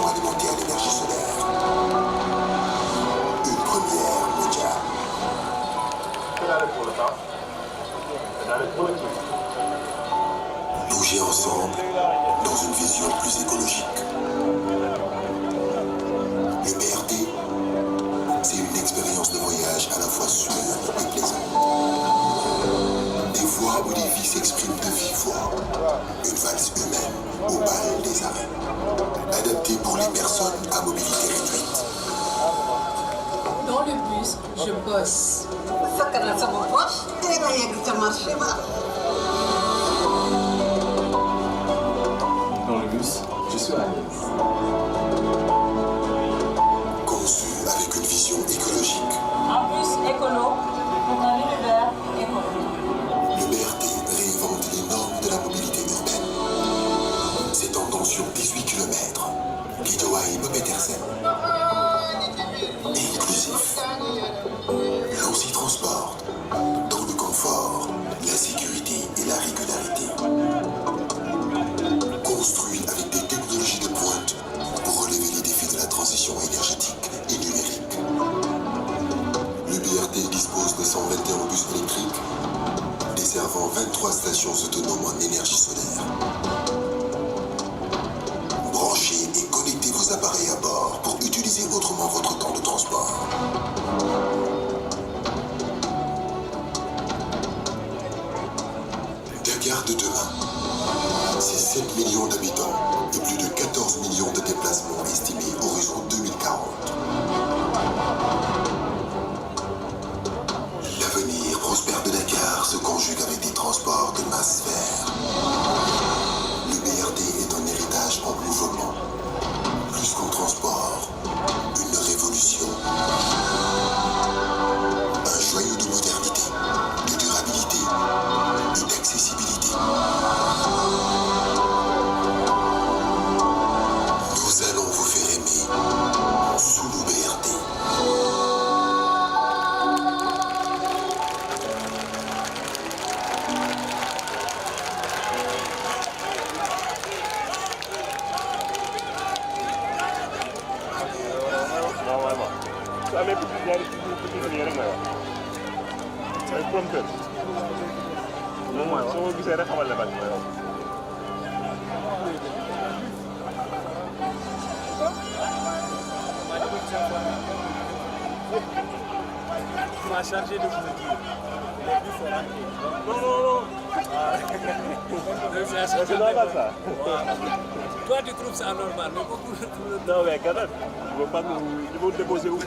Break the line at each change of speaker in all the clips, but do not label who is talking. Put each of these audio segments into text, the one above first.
stations alimentées à l'énergie solaire. Une première mondiale. Bouger ensemble dans une vision plus écologique. Le BRT, c'est une expérience de voyage à la fois sûre et plaisante. Des voix où les vies s'expriment de vive voix. Une valse humaine au bal des arrêts. Adaptée pour les personnes à mobilité réduite.
Dans le bus, je bosse.
Dans le bus, je suis à l'aise.
Conçu avec une vision écologique.
En bus écolo, on a l'univers écolo.
Le BRT réinvente les normes de la mobilité urbaine. C'est en tension 18 km. Guidoaï Petersen. Et inclusif. L'on s'y transporte dans le confort, la sécurité et la régularité. Construit avec des technologies de pointe pour relever les défis de la transition énergétique et numérique. Le BRT dispose de 121 bus électriques desservant 23 stations autonomes en énergie solaire. Branchez et connectez vos appareils à bord pour utiliser autrement votre temps de transport. Dakar de demain, c'est 7 millions d'habitants et plus de 14 millions de déplacements estimés horizon 2040. L'avenir prospère de Dakar se conjugue avec des transports de masse vers. Le BRT est un héritage en mouvement. Plus qu'un transport, une révolution. Un joyau de modernité, de durabilité et d'accessibilité. Nous allons vous faire aimer sous le BRT.
amee ñaari ñaari rek may wax mooy prompteur moom mooy wax soo ko gisee rek xamal ne bañ mooy wax.
Tu m'as chargé de vous dire.
Non, non, non. C'est normal ça.
Toi tu trouves ça normal, mais beaucoup trouvent.
Non, mais quand même, il ne faut pas nous déposer où.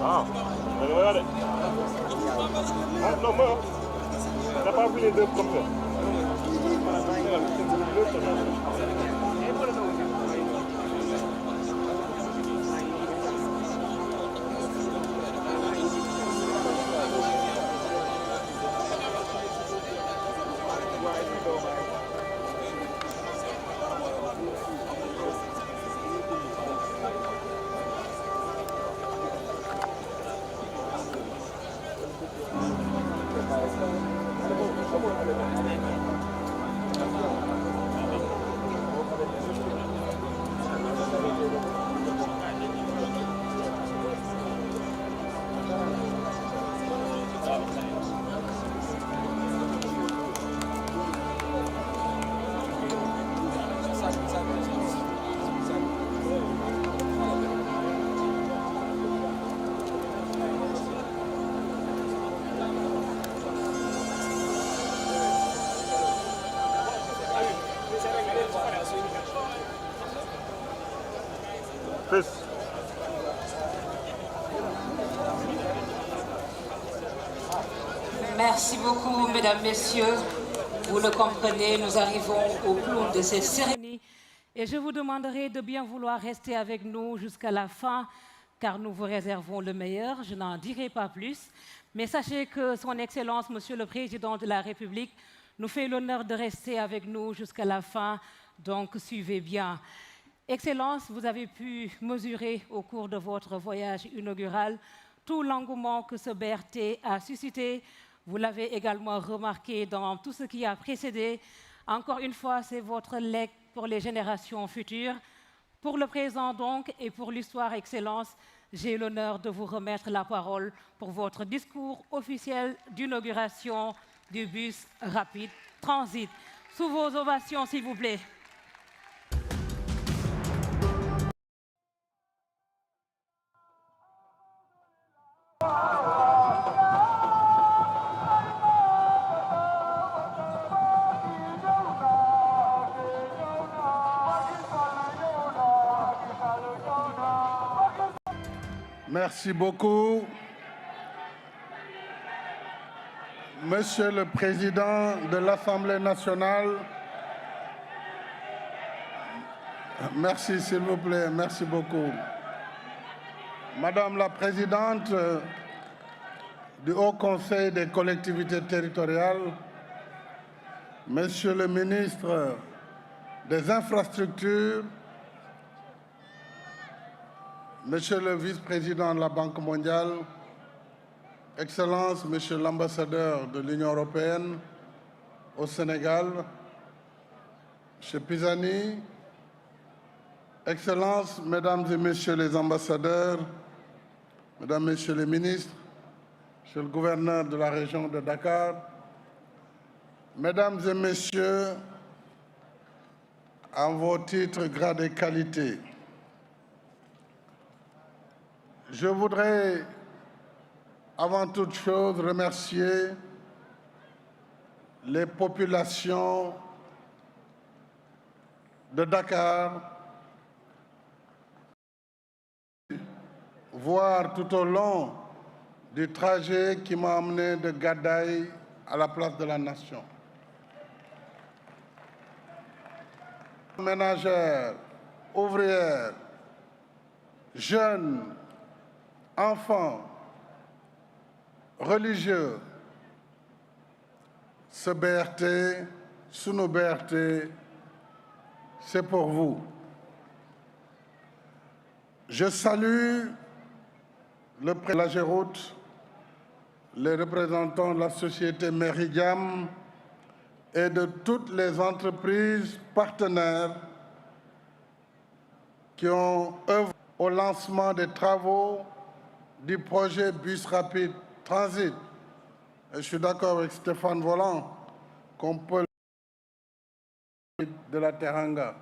Ah, mais regardez. Ah, non, moi, on n'a pas vu les deux comme ça. Fils.
Merci beaucoup, mesdames, messieurs. Vous le comprenez, nous arrivons au clou de cette cérémonie. Et je vous demanderai de bien vouloir rester avec nous jusqu'à la fin, car nous vous réservons le meilleur. Je n'en dirai pas plus. Mais sachez que Son Excellence, Monsieur le Président de la République, nous fait l'honneur de rester avec nous jusqu'à la fin. Donc, suivez bien. Excellence, vous avez pu mesurer au cours de votre voyage inaugural tout l'engouement que ce BRT a suscité. Vous l'avez également remarqué dans tout ce qui a précédé. Encore une fois, c'est votre legs pour les générations futures. Pour le présent donc et pour l'histoire, Excellence, j'ai l'honneur de vous remettre la parole pour votre discours officiel d'inauguration du bus rapide Transit. Sous vos ovations, s'il vous plaît.
Merci beaucoup. Monsieur le Président de l'Assemblée nationale, merci s'il vous plaît, merci beaucoup. Madame la Présidente du Haut Conseil des collectivités territoriales, Monsieur le Ministre des Infrastructures, Monsieur le Vice-président de la Banque mondiale, Excellence, Monsieur l'ambassadeur de l'Union européenne au Sénégal, Monsieur Pisani, Excellences, Mesdames et Messieurs les ambassadeurs, Mesdames, Messieurs les ministres, Monsieur le gouverneur de la région de Dakar, Mesdames et Messieurs, en vos titres, grades et qualités, je voudrais, avant toute chose, remercier les populations de Dakar, voir tout au long du trajet qui m'a amené de Gadaï à la place de la Nation. Ménagères, ouvrières, jeunes, enfants, religieux, ce BRT, sous nos BRT, c'est pour vous. Je salue le président de la Géroute, les représentants de la société Meridiam et de toutes les entreprises partenaires qui ont œuvré au lancement des travaux du projet Bus Rapide Transit. Et je suis d'accord avec Stéphane Volant qu'on peut de la Teranga.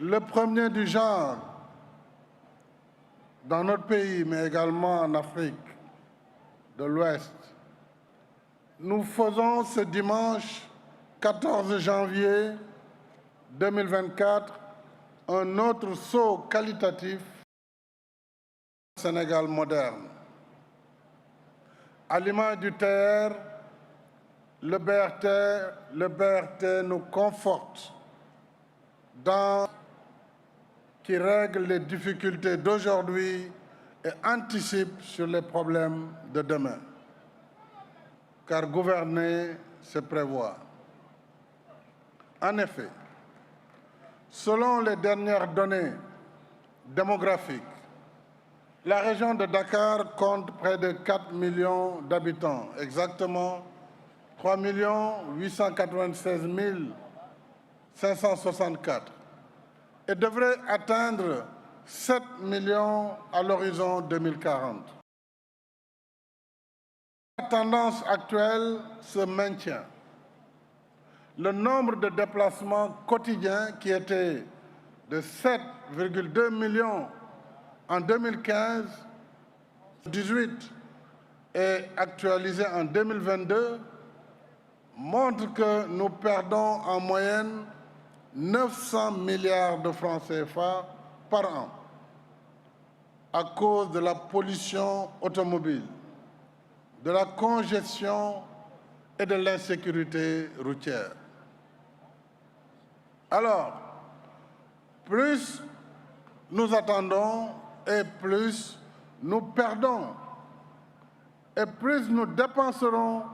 Le premier du genre dans notre pays, mais également en Afrique de l'Ouest. Nous faisons ce dimanche 14 janvier 2024 un autre saut qualitatif au Sénégal moderne. À l'image du TER, le BRT nous conforte dans qui règle les difficultés d'aujourd'hui et anticipe sur les problèmes de demain. Car gouverner, c'est prévoir. En effet, selon les dernières données démographiques, la région de Dakar compte près de 4 millions d'habitants, exactement 3 896 564, et devrait atteindre 7 millions à l'horizon 2040. La tendance actuelle se maintient. Le nombre de déplacements quotidiens qui était de 7,2 millions en 2015-18 et actualisé en 2022 montre que nous perdons en moyenne 900 milliards de francs CFA par an à cause de la pollution automobile, de la congestion et de l'insécurité routière. Alors, plus nous attendons et plus nous perdons et plus nous dépenserons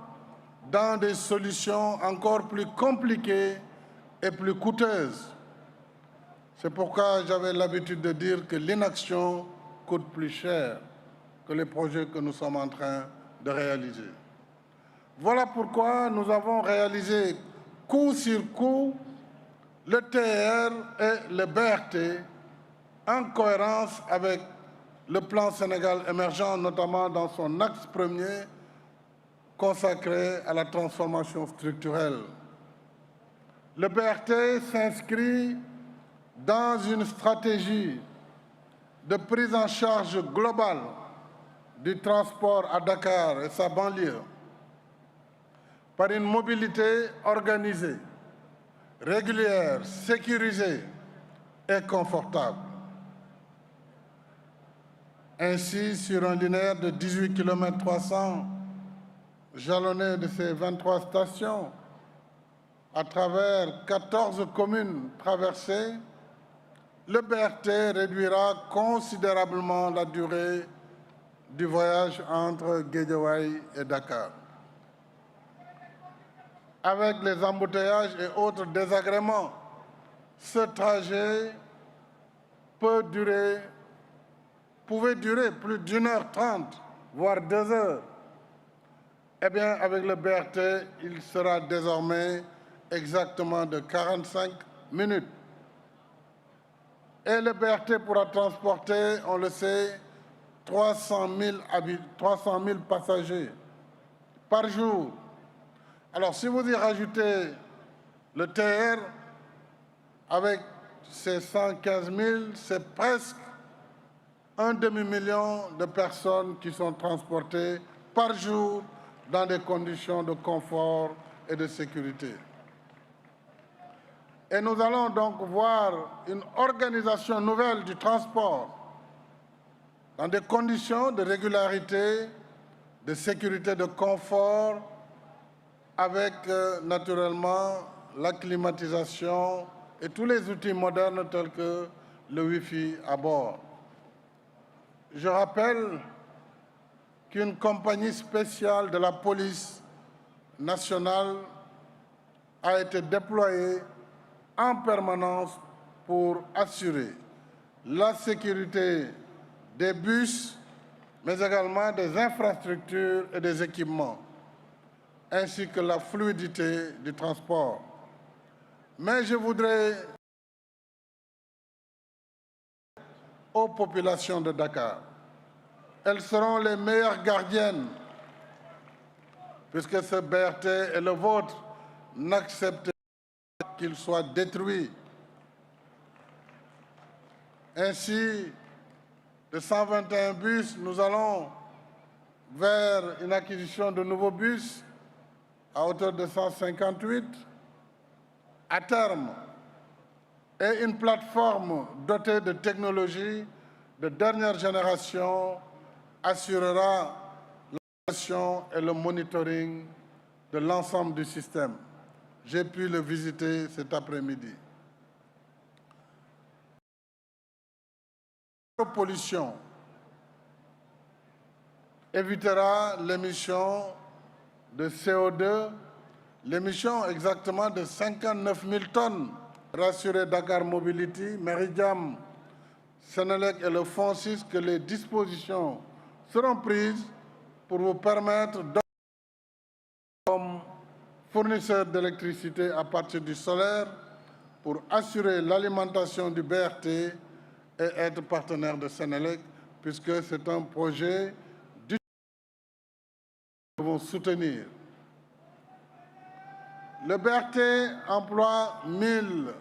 dans des solutions encore plus compliquées et plus coûteuses. C'est pourquoi j'avais l'habitude de dire que l'inaction coûte plus cher que les projets que nous sommes en train de réaliser. Voilà pourquoi nous avons réalisé coup sur coup le TER et le BRT en cohérence avec le plan Sénégal émergent, notamment dans son axe premier consacré à la transformation structurelle. Le BRT s'inscrit dans une stratégie de prise en charge globale du transport à Dakar et sa banlieue par une mobilité organisée, régulière, sécurisée et confortable. Ainsi, sur un linéaire de 18 km 300, jalonné de ses 23 stations, à travers 14 communes traversées, le BRT réduira considérablement la durée du voyage entre Guédiawaye et Dakar. Avec les embouteillages et autres désagréments, ce trajet pouvait durer plus d'1h30, voire 2 heures. Eh bien, avec le BRT, il sera désormais exactement de 45 minutes. Et le BRT pourra transporter, on le sait, 300 000 passagers par jour. Alors, si vous y rajoutez le TR, avec ses 115 000, c'est presque un demi-million de personnes qui sont transportées par jour dans des conditions de confort et de sécurité. Et nous allons donc voir une organisation nouvelle du transport dans des conditions de régularité, de sécurité, de confort, avec naturellement la climatisation et tous les outils modernes tels que le Wi-Fi à bord. Je rappelle qu'une compagnie spéciale de la police nationale a été déployée en permanence pour assurer la sécurité des bus, mais également des infrastructures et des équipements, ainsi que la fluidité du transport. Mais je voudrais aux populations de Dakar, elles seront les meilleures gardiennes, puisque ce BRT est le vôtre, n'acceptez pas qu'il soit détruit. Ainsi, de 121 bus, nous allons vers une acquisition de nouveaux bus à hauteur de 158 à terme, et une plateforme dotée de technologies de dernière génération assurera la gestion et le monitoring de l'ensemble du système. J'ai pu le visiter cet après-midi. La pollution évitera l'émission de CO2, l'émission exactement de 59 000 tonnes. Rassurer Dakar Mobility, Meridiam, Sénélec et le Fonds 6 que les dispositions seront prises pour vous permettre comme fournisseur d'électricité à partir du solaire pour assurer l'alimentation du BRT et être partenaire de Sénélec, puisque c'est un projet que nous devons soutenir. Le BRT emploie 1000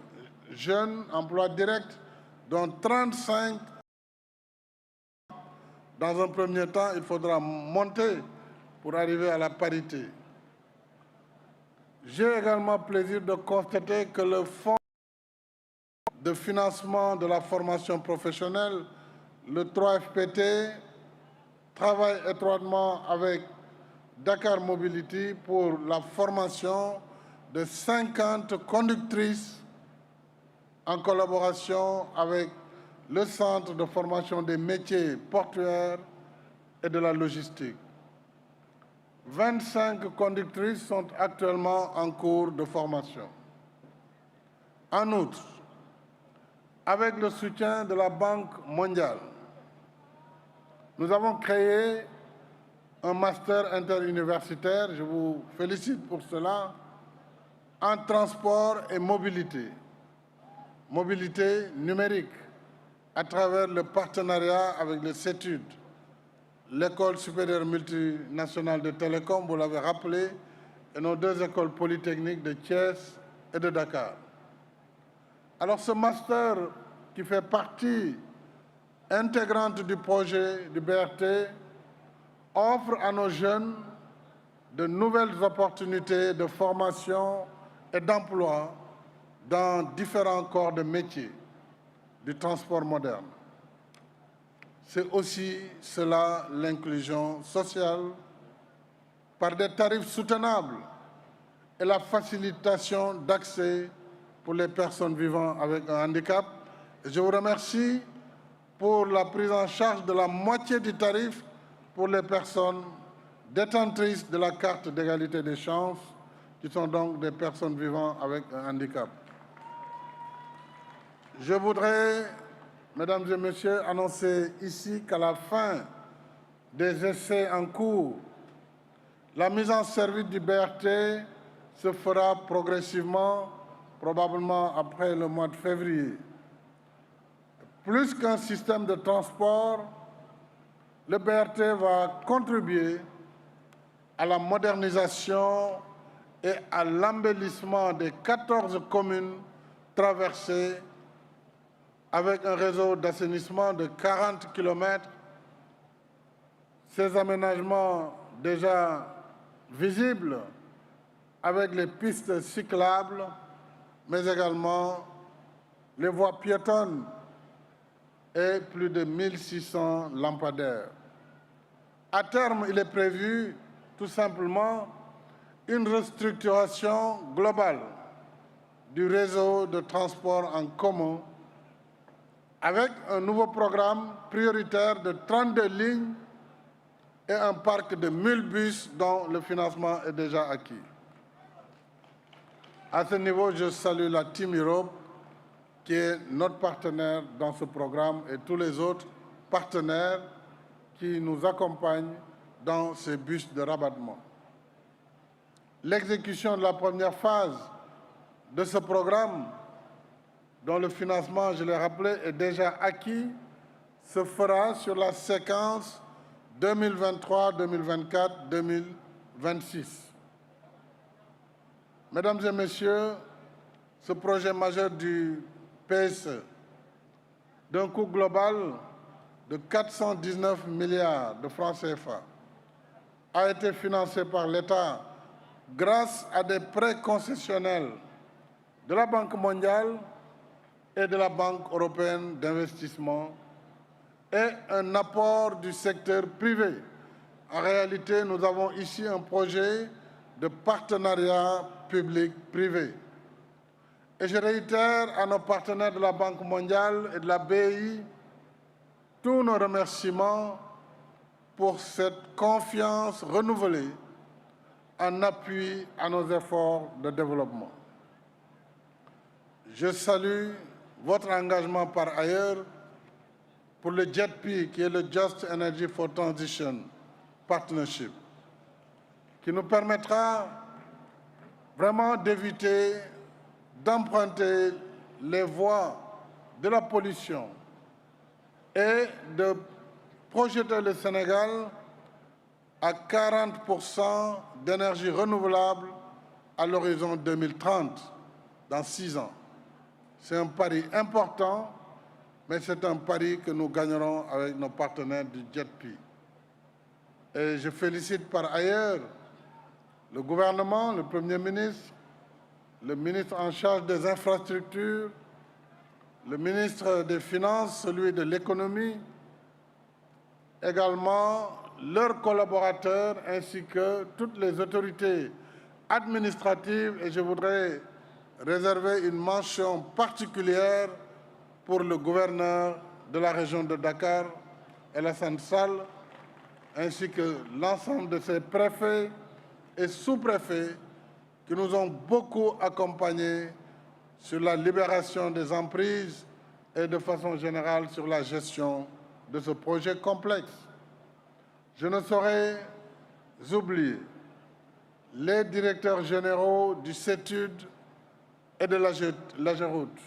jeunes, emplois directs, dont 35. Dans un premier temps, il faudra monter pour arriver à la parité. J'ai également plaisir de constater que le fonds de financement de la formation professionnelle, le 3FPT, travaille étroitement avec Dakar Mobility pour la formation de 50 conductrices en collaboration avec le Centre de formation des métiers portuaires et de la logistique. 25 conductrices sont actuellement en cours de formation. En outre, avec le soutien de la Banque mondiale, nous avons créé un master interuniversitaire, je vous félicite pour cela, en transport et mobilité numérique, à travers le partenariat avec le CETUD, l'École supérieure multinationale de télécom, vous l'avez rappelé, et nos deux écoles polytechniques de Thiès et de Dakar. Alors ce master, qui fait partie intégrante du projet du BRT, offre à nos jeunes de nouvelles opportunités de formation et d'emploi dans différents corps de métiers du transport moderne. C'est aussi cela l'inclusion sociale par des tarifs soutenables et la facilitation d'accès pour les personnes vivant avec un handicap. Et je vous remercie pour la prise en charge de la moitié du tarif pour les personnes détentrices de la carte d'égalité des chances, qui sont donc des personnes vivant avec un handicap. Je voudrais, mesdames et messieurs, annoncer ici qu'à la fin des essais en cours, la mise en service du BRT se fera progressivement, probablement après le mois de février. Plus qu'un système de transport, le BRT va contribuer à la modernisation et à l'embellissement des 14 communes traversées avec un réseau d'assainissement de 40 km. Ces aménagements déjà visibles avec les pistes cyclables, mais également les voies piétonnes et plus de 1600 lampadaires. À terme, il est prévu tout simplement une restructuration globale du réseau de transport en commun avec un nouveau programme prioritaire de 32 lignes et un parc de 1000 bus dont le financement est déjà acquis. À ce niveau, je salue la Team Europe, qui est notre partenaire dans ce programme, et tous les autres partenaires qui nous accompagnent dans ces bus de rabattement. L'exécution de la première phase de ce programme, dont le financement, je l'ai rappelé, est déjà acquis, se fera sur la séquence 2023, 2024, 2026. Mesdames et messieurs, ce projet majeur du PSE, d'un coût global de 419 milliards de francs CFA, a été financé par l'État grâce à des prêts concessionnels de la Banque mondiale et de la Banque européenne d'investissement et un apport du secteur privé. En réalité, nous avons ici un projet de partenariat public-privé. Et je réitère à nos partenaires de la Banque mondiale et de la BI tous nos remerciements pour cette confiance renouvelée en appui à nos efforts de développement. Je salue votre engagement par ailleurs pour le JETP, qui est le Just Energy for Transition Partnership, qui nous permettra vraiment d'éviter d'emprunter les voies de la pollution et de projeter le Sénégal à 40% d'énergie renouvelable à l'horizon 2030, dans 6 ans. C'est un pari important, mais c'est un pari que nous gagnerons avec nos partenaires du JETP. Et je félicite par ailleurs le gouvernement, le Premier ministre, le ministre en charge des infrastructures, le ministre des Finances, celui de l'Économie, également leurs collaborateurs ainsi que toutes les autorités administratives. Et je voudrais réserver une mention particulière pour le gouverneur de la région de Dakar, Alassane Sall, ainsi que l'ensemble de ses préfets et sous-préfets qui nous ont beaucoup accompagnés sur la libération des emprises et de façon générale sur la gestion de ce projet complexe. Je ne saurais oublier les directeurs généraux du CETUD et de l'AGEROUTE,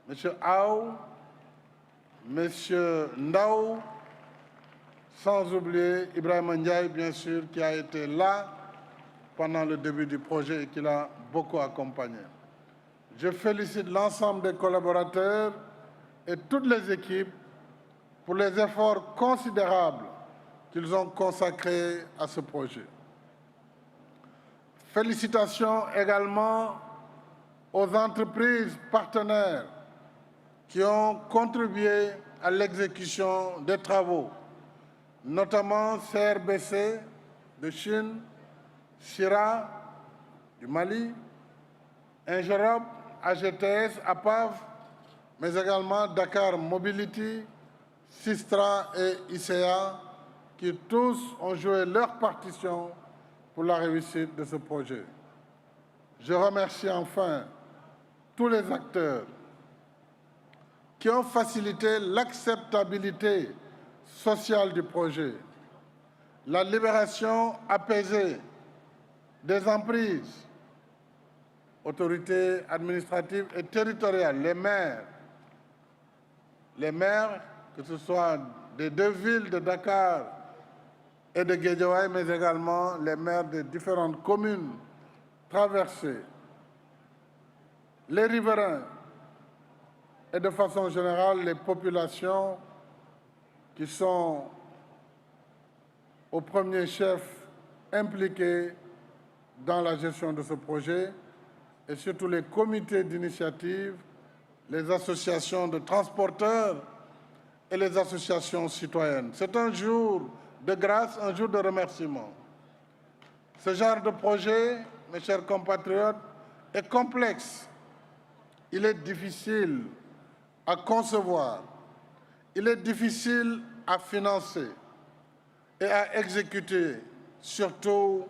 M. Aou, M. Ndao, sans oublier Ibrahim Ndiaye, bien sûr, qui a été là pendant le début du projet et qui l'a beaucoup accompagné. Je félicite l'ensemble des collaborateurs et toutes les équipes pour les efforts considérables qu'ils ont consacrés à ce projet. Félicitations également aux entreprises partenaires qui ont contribué à l'exécution des travaux, notamment CRBC de Chine, Sira du Mali, Ingerop, AGTS, APAV, mais également Dakar Mobility, Sistra et ICA, qui tous ont joué leur partition pour la réussite de ce projet. Je remercie enfin tous les acteurs qui ont facilité l'acceptabilité sociale du projet, la libération apaisée des emprises, autorités administratives et territoriales, les maires, que ce soit des deux villes de Dakar et de Guédiawaye, mais également les maires des différentes communes traversées, les riverains et de façon générale les populations qui sont au premier chef impliquées dans la gestion de ce projet, et surtout les comités d'initiative, les associations de transporteurs et les associations citoyennes. C'est un jour de grâce, un jour de remerciement. Ce genre de projet, mes chers compatriotes, est complexe. Il est difficile à concevoir, il est difficile à financer et à exécuter, surtout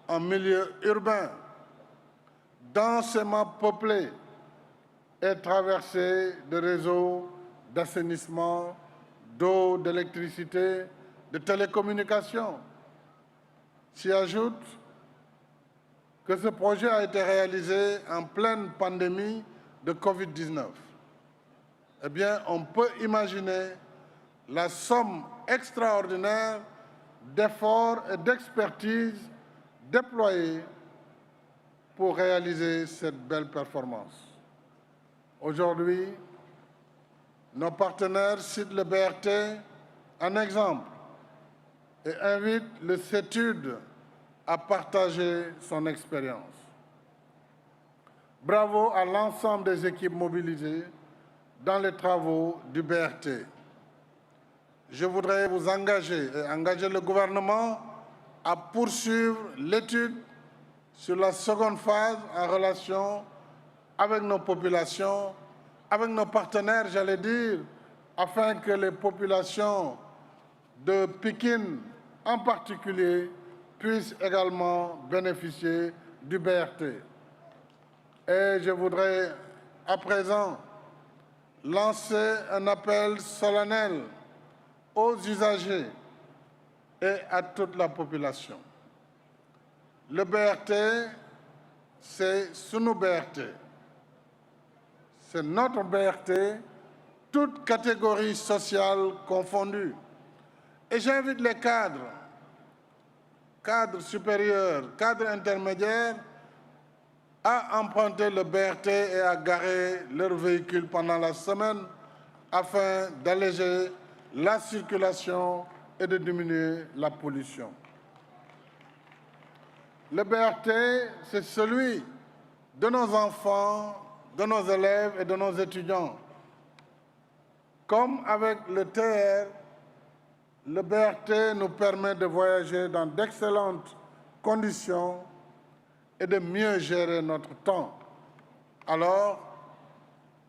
en milieu urbain, densément peuplé et traversé de réseaux d'assainissement, d'eau, d'électricité, de télécommunications. S'y ajoute que ce projet a été réalisé en pleine pandémie de Covid-19. Eh bien, on peut imaginer la somme extraordinaire d'efforts et d'expertise déployés pour réaliser cette belle performance. Aujourd'hui, nos partenaires citent le BRT en exemple et invitent le CETUD à partager son expérience. Bravo à l'ensemble des équipes mobilisées dans les travaux du BRT. Je voudrais vous engager et engager le gouvernement à poursuivre l'étude sur la seconde phase en relation avec nos populations, avec nos partenaires, j'allais dire, afin que les populations de Pékin en particulier puissent également bénéficier du BRT. Et je voudrais à présent lancer un appel solennel aux usagers et à toute la population. Le BRT, c'est sunu BRT. C'est notre BRT, toutes catégories sociales confondues. Et j'invite les cadres supérieurs, cadres intermédiaires, à emprunter le BRT et à garer leurs véhicules pendant la semaine afin d'alléger la circulation et de diminuer la pollution. Le BRT, c'est celui de nos enfants, de nos élèves et de nos étudiants Comme avec le TR, le BRT nous permet de voyager dans d'excellentes conditions et de mieux gérer notre temps. Alors,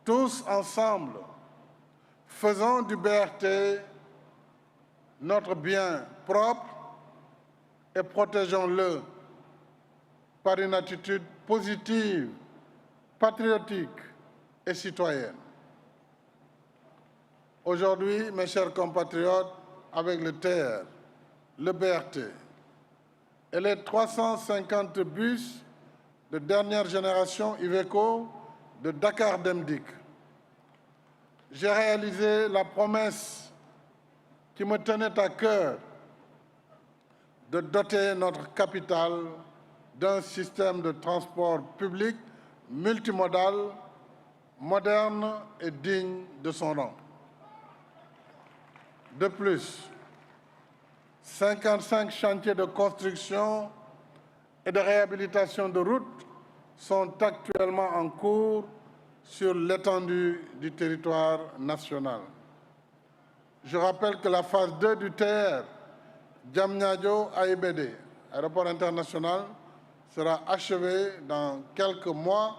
tous ensemble, faisons du BRT notre bien propre et protégeons-le par une attitude positive, patriotique et citoyenne. Aujourd'hui, mes chers compatriotes, avec le TR, le BRT et les 350 bus de dernière génération Iveco de Dakar Demdik, j'ai réalisé la promesse qui me tenait à cœur de doter notre capitale d'un système de transport public multimodal, moderne et digne de son nom. De plus, 55 chantiers de construction et de réhabilitation de routes sont actuellement en cours sur l'étendue du territoire national. Je rappelle que la phase 2 du TR, Diamniadio-AIBD, aéroport international, sera achevée dans quelques mois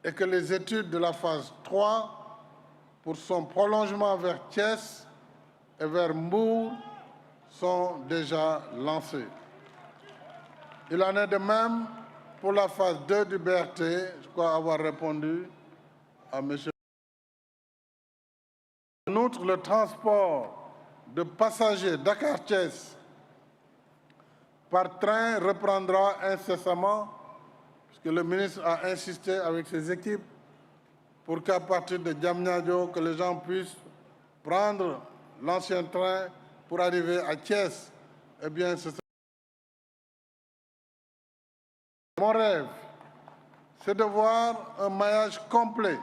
et que les études de la phase 3 pour son prolongement vers Thiès et vers Mbour sont déjà lancées. Il en est de même pour la phase 2 du BRT, je crois avoir répondu à M. En outre, le transport de passagers Dakar-Thiès par train reprendra incessamment, puisque le ministre a insisté avec ses équipes pour qu'à partir de Diamniadio, que les gens puissent prendre l'ancien train pour arriver à Thiès. Eh bien, mon rêve, c'est de voir un maillage complet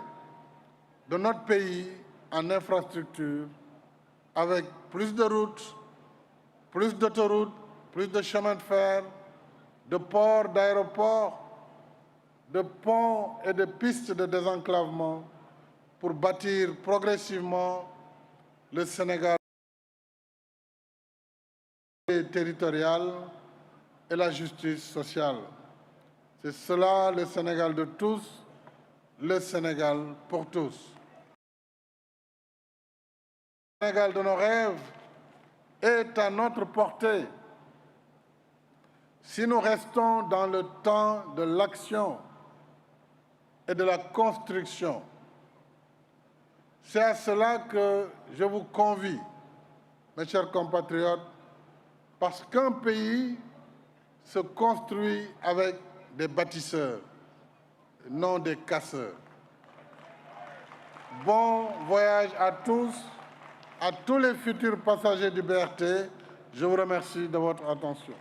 de notre pays en infrastructure, avec plus de routes, plus d'autoroutes, plus de chemins de fer, de ports, d'aéroports, de ponts et de pistes de désenclavement pour bâtir progressivement le Sénégal territorial et la justice sociale. C'est cela le Sénégal de tous, le Sénégal pour tous. Le Sénégal de nos rêves est à notre portée si nous restons dans le temps de l'action et de la construction. C'est à cela que je vous convie, mes chers compatriotes, parce qu'un pays se construit avec des bâtisseurs, non des casseurs. Bon voyage à tous les futurs passagers du BRT. Je vous remercie de votre attention.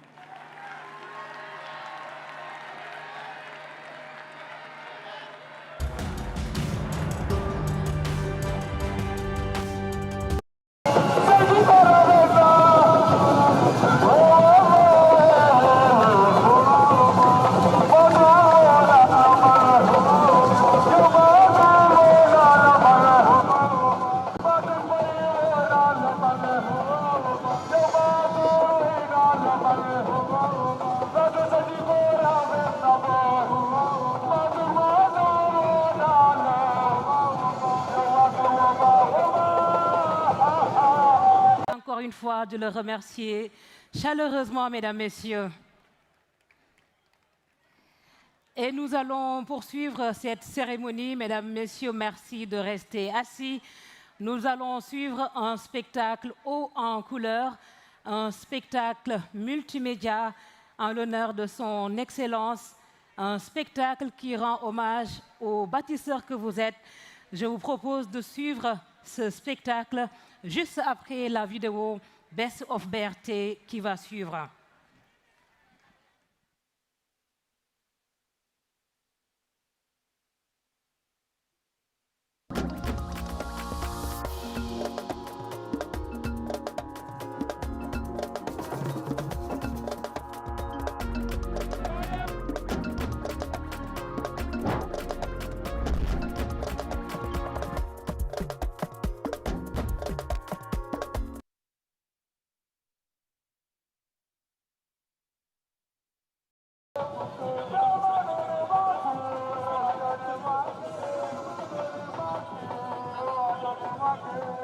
Une fois de le remercier chaleureusement, mesdames, messieurs. Et nous allons poursuivre cette cérémonie. Mesdames, messieurs, merci de rester assis. Nous allons suivre un spectacle haut en couleur, un spectacle multimédia en l'honneur de son Excellence, un spectacle qui rend hommage aux bâtisseurs que vous êtes. Je vous propose de suivre ce spectacle juste après la vidéo Best of BRT qui va suivre.
Wow.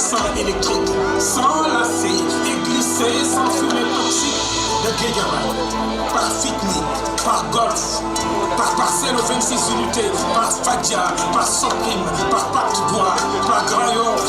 sans électrique, sans lacet et glissé sans fumée toxique de Guédiawaye, par Fitni, par Golf, par Parcelle aux 26 unités, par Fadia, par Soprim, par Pacte Bois, par Grand Yoff,